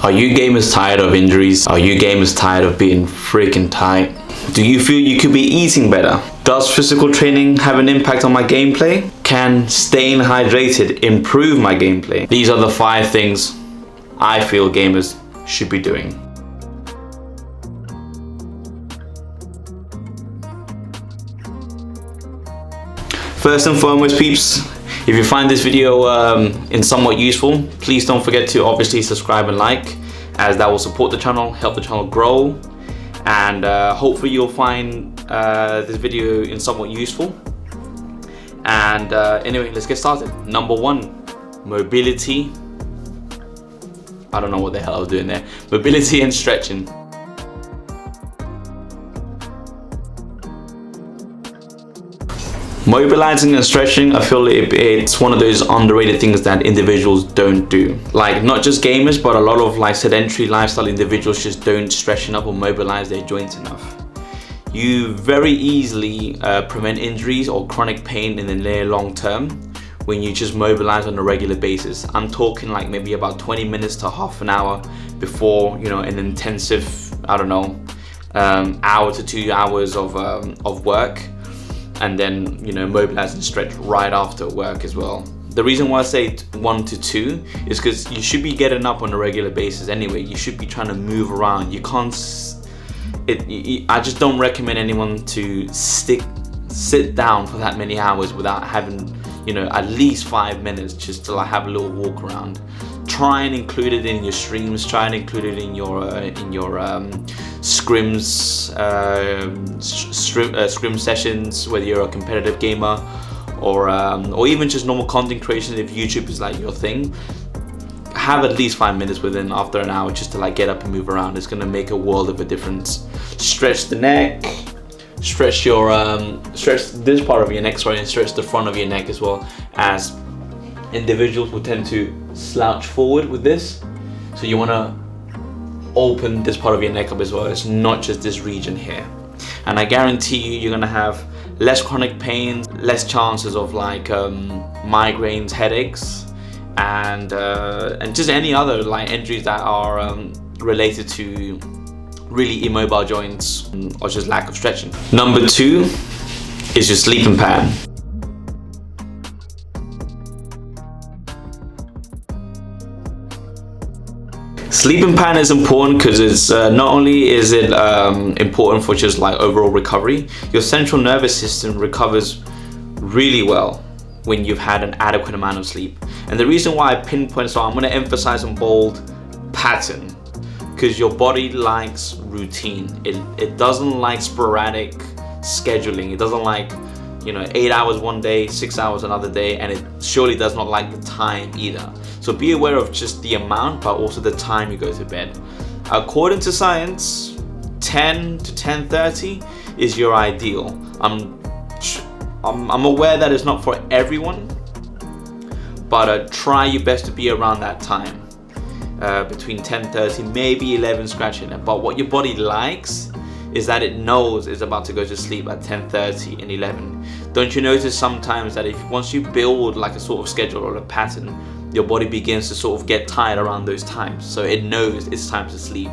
Are you gamers tired of injuries? Are you gamers tired of being freaking tight? Do you feel you could be eating better? Does physical training have an impact on my gameplay? Can staying hydrated improve my gameplay? These are the 5 things I feel gamers should be doing. First and foremost, peeps, if you find this video in somewhat useful, please don't forget to obviously subscribe and like, as that will support the channel, help the channel grow, and hopefully you'll find this video in somewhat useful. And anyway, let's get started. Number 1, mobility. I don't know what the hell I was doing there. Mobility and stretching. Mobilizing and stretching, I feel it's one of those underrated things that individuals don't do. Like, not just gamers, but a lot of like sedentary lifestyle individuals just don't stretch enough or mobilize their joints enough. You very easily prevent injuries or chronic pain in the near long term when you just mobilize on a regular basis. I'm talking like maybe about 20 minutes to half an hour before, you know, an intensive, I don't know, hour to 2 hours of work. And then, you know, mobilize and stretch right after work as well. The reason why I say 1 to 2 is because you should be getting up on a regular basis anyway. You should be trying to move around. You can't, I just don't recommend anyone to sit down for that many hours without having, you know, at least 5 minutes just to like have a little walk around. Try and include it in your streams. Try and include it in your scrims, scrim sessions, whether you're a competitive gamer or even just normal content creation. If YouTube is like your thing, have at least 5 minutes within after an hour just to like get up and move around. It's gonna make a world of a difference. Stretch the neck, stretch your stretch this part of your neck, sorry, and stretch the front of your neck as well, as individuals will tend to slouch forward with this. So you want to open this part of your neck up as well. It's not just this region here. And I guarantee you, you're going to have less chronic pains, less chances of like migraines, headaches, and just any other like injuries that are related to really immobile joints or just lack of stretching. Number 2 is your sleeping pattern. Sleeping pattern is important because it's not only is it important for just like overall recovery, your central nervous system recovers really well when you've had an adequate amount of sleep. And the reason why I pinpoint, so I'm going to emphasize on bold, pattern, because your body likes routine. It doesn't like sporadic scheduling. It doesn't like, you know, 8 hours one day, 6 hours another day, and it surely does not like the time either. So be aware of just the amount, but also the time you go to bed. According to science, 10 to 10:30 is your ideal. I'm aware that it's not for everyone, but try your best to be around that time, between 10:30, maybe 11 scratching it. But what your body likes is that it knows it's about to go to sleep at 10:30 and 11. Don't you notice sometimes that once you build like a sort of schedule or a pattern, your body begins to sort of get tired around those times. So it knows it's time to sleep,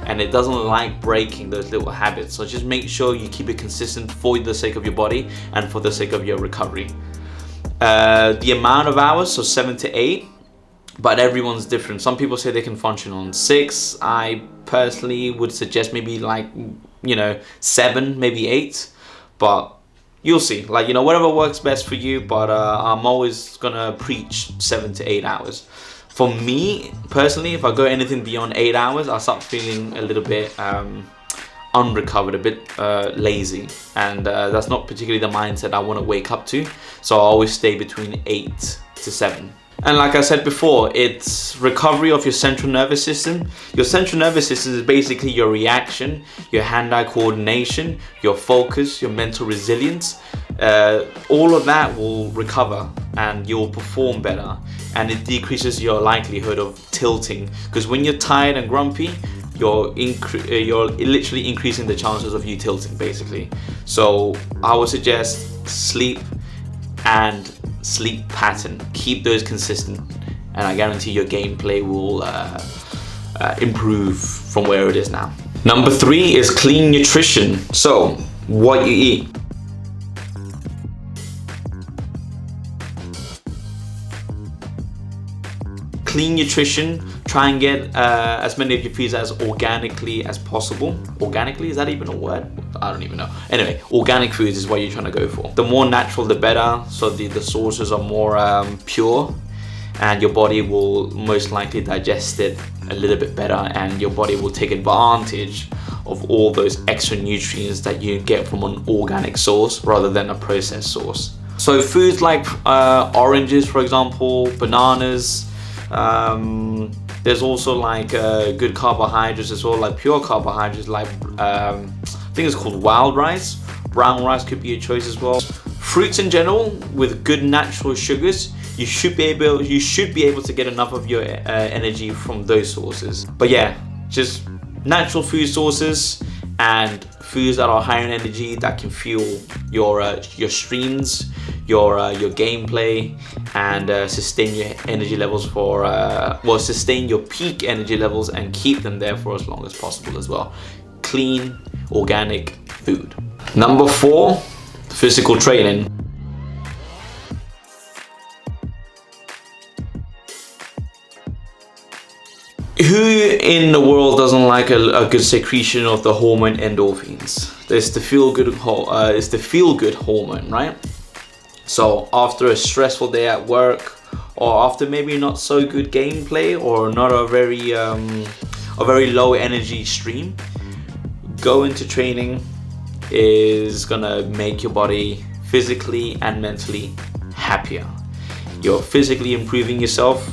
and it doesn't like breaking those little habits. So just make sure you keep it consistent for the sake of your body and for the sake of your recovery. The amount of hours, so 7 to 8, but everyone's different. Some people say they can function on 6. I personally would suggest maybe like, you know, 7, maybe 8, but you'll see, like, you know, whatever works best for you. But I'm always gonna preach 7 to 8 hours. For me personally, if I go anything beyond 8 hours, I start feeling a little bit unrecovered, a bit lazy, and that's not particularly the mindset I want to wake up to. So I always stay between 8 to 7. And like I said before, it's recovery of your central nervous system. Your central nervous system is basically your reaction, your hand-eye coordination, your focus, your mental resilience. All of that will recover and you'll perform better. And it decreases your likelihood of tilting. Because when you're tired and grumpy, you're literally increasing the chances of you tilting, basically. So I would suggest sleep and sleep pattern. Keep those consistent, and I guarantee your gameplay will improve from where it is now. Number 3 is clean nutrition. So what you eat. Clean nutrition, try and get as many of your foods as organically as possible. Organically, is that even a word? I don't even know. Anyway, organic foods is what you're trying to go for. The more natural, the better. So the sources are more pure, and your body will most likely digest it a little bit better, and your body will take advantage of all those extra nutrients that you get from an organic source rather than a processed source. So foods like oranges, for example, bananas. There's also like good carbohydrates as well, like pure carbohydrates, like I think it's called wild rice. Brown rice could be a choice as well. Fruits in general with good natural sugars, you should be able to get enough of your energy from those sources. But yeah, just natural food sources and foods that are higher in energy that can fuel your streams, your gameplay, and sustain your energy levels for sustain your peak energy levels and keep them there for as long as possible as well. Clean, organic food. Number 4, physical training. Who in the world doesn't like a good secretion of the hormone endorphins? It's the feel-good hormone, right? So after a stressful day at work, or after maybe not so good gameplay, or not a very low energy stream, going to training is gonna make your body physically and mentally happier. You're physically improving yourself.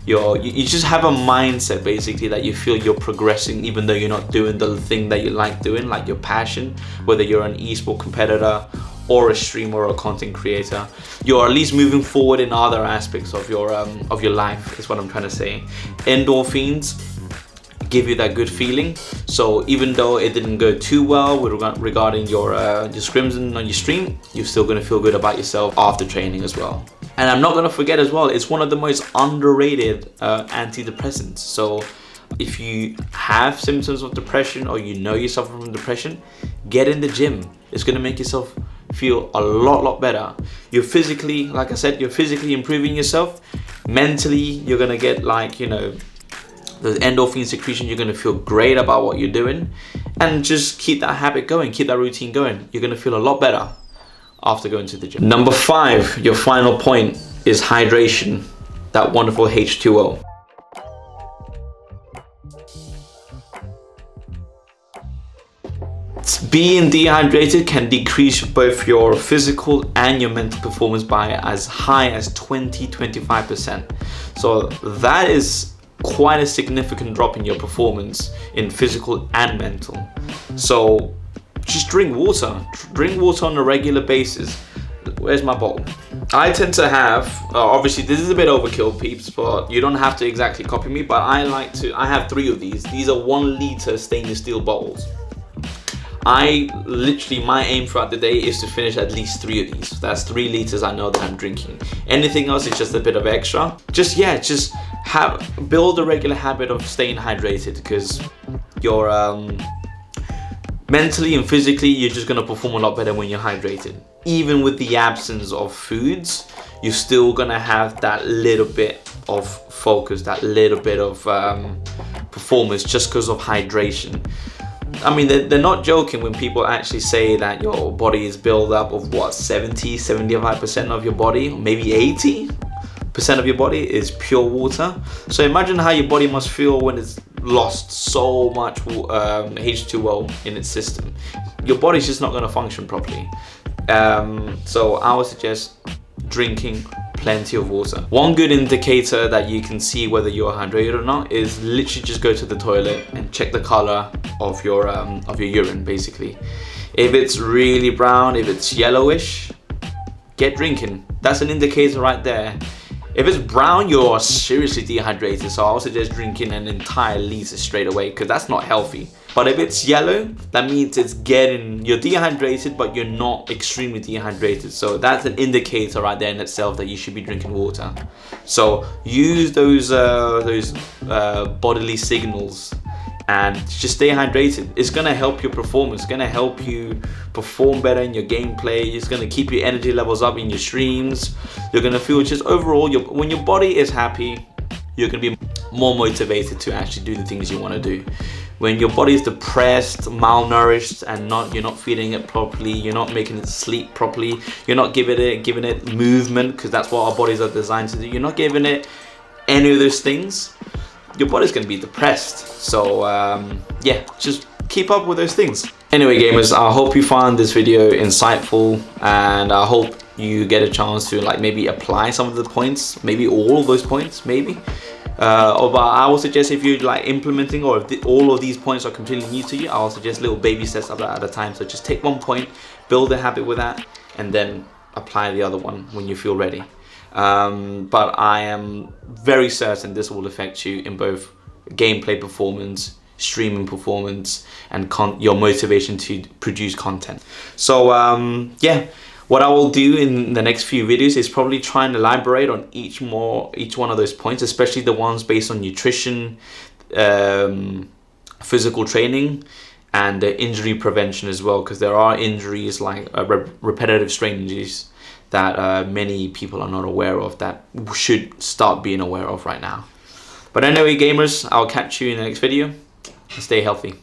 You just have a mindset basically that you feel you're progressing even though you're not doing the thing that you like doing, like your passion, whether you're an esport competitor or a streamer or a content creator. You're at least moving forward in other aspects of your life, is what I'm trying to say. Endorphins give you that good feeling. So even though it didn't go too well regarding your scrims on your stream, you're still gonna feel good about yourself after training as well. And I'm not gonna forget as well, it's one of the most underrated antidepressants. So if you have symptoms of depression or you know you suffer from depression, get in the gym. It's gonna make yourself feel a lot better. You're physically, like I said, you're physically improving yourself. Mentally, you're gonna get like, you know, the endorphin secretion. You're gonna feel great about what you're doing, and just keep that habit going, keep that routine going. You're gonna feel a lot better after going to the gym. Number 5, your final point, is hydration, that wonderful H2O. Being dehydrated can decrease both your physical and your mental performance by as high as 20-25%. So that is quite a significant drop in your performance in physical and mental. So just drink water on a regular basis. Where's my bottle? I tend to have, obviously this is a bit overkill peeps, but you don't have to exactly copy me, but I have 3 of these. These are 1 liter stainless steel bottles. My aim throughout the day is to finish at least 3 of these. That's 3 liters I know that I'm drinking. Anything else is just a bit of extra. Just build a regular habit of staying hydrated, because you're mentally and physically, you're just gonna perform a lot better when you're hydrated. Even with the absence of foods, you're still gonna have that little bit of focus, that little bit of performance just because of hydration. I mean, they're not joking when people actually say that your body is built up of what, 75% of your body, maybe 80% of your body is pure water. So imagine how your body must feel when it's lost so much H2O in its system. Your body's just not going to function properly. So I would suggest drinking plenty of water. One good indicator that you can see whether you're hydrated or not is literally just go to the toilet and check the color of your urine, basically. If it's really brown, if it's yellowish, get drinking. That's an indicator right there. If it's brown, you're seriously dehydrated, so I'll suggest drinking an entire liter straight away, because that's not healthy. But if it's yellow, that means you're dehydrated, but you're not extremely dehydrated. So that's an indicator right there in itself that you should be drinking water. So use those bodily signals and just stay hydrated. It's gonna help your performance. It's gonna help you perform better in your gameplay. It's gonna keep your energy levels up in your streams. You're gonna feel just overall, when your body is happy, you're gonna be more motivated to actually do the things you wanna do. When your body is depressed, malnourished, and you're not feeding it properly, you're not making it sleep properly, you're not giving it movement, because that's what our bodies are designed to do. You're not giving it any of those things, your body's gonna be depressed. So yeah, just keep up with those things. Anyway, gamers, I hope you found this video insightful, and I hope you get a chance to like maybe apply some of the points, maybe all of those points, maybe. But I will suggest, if you're like implementing, or if all of these points are completely new to you, I'll suggest little baby steps at a time. So just take one point, build a habit with that, and then apply the other one when you feel ready. But I am very certain this will affect you in both gameplay performance, streaming performance, and your motivation to produce content. So yeah, what I will do in the next few videos is probably try and elaborate on each one of those points, especially the ones based on nutrition, physical training, and injury prevention as well, because there are injuries like repetitive strain injuries that many people are not aware of, that should start being aware of right now. But anyway, gamers, I'll catch you in the next video. Stay healthy.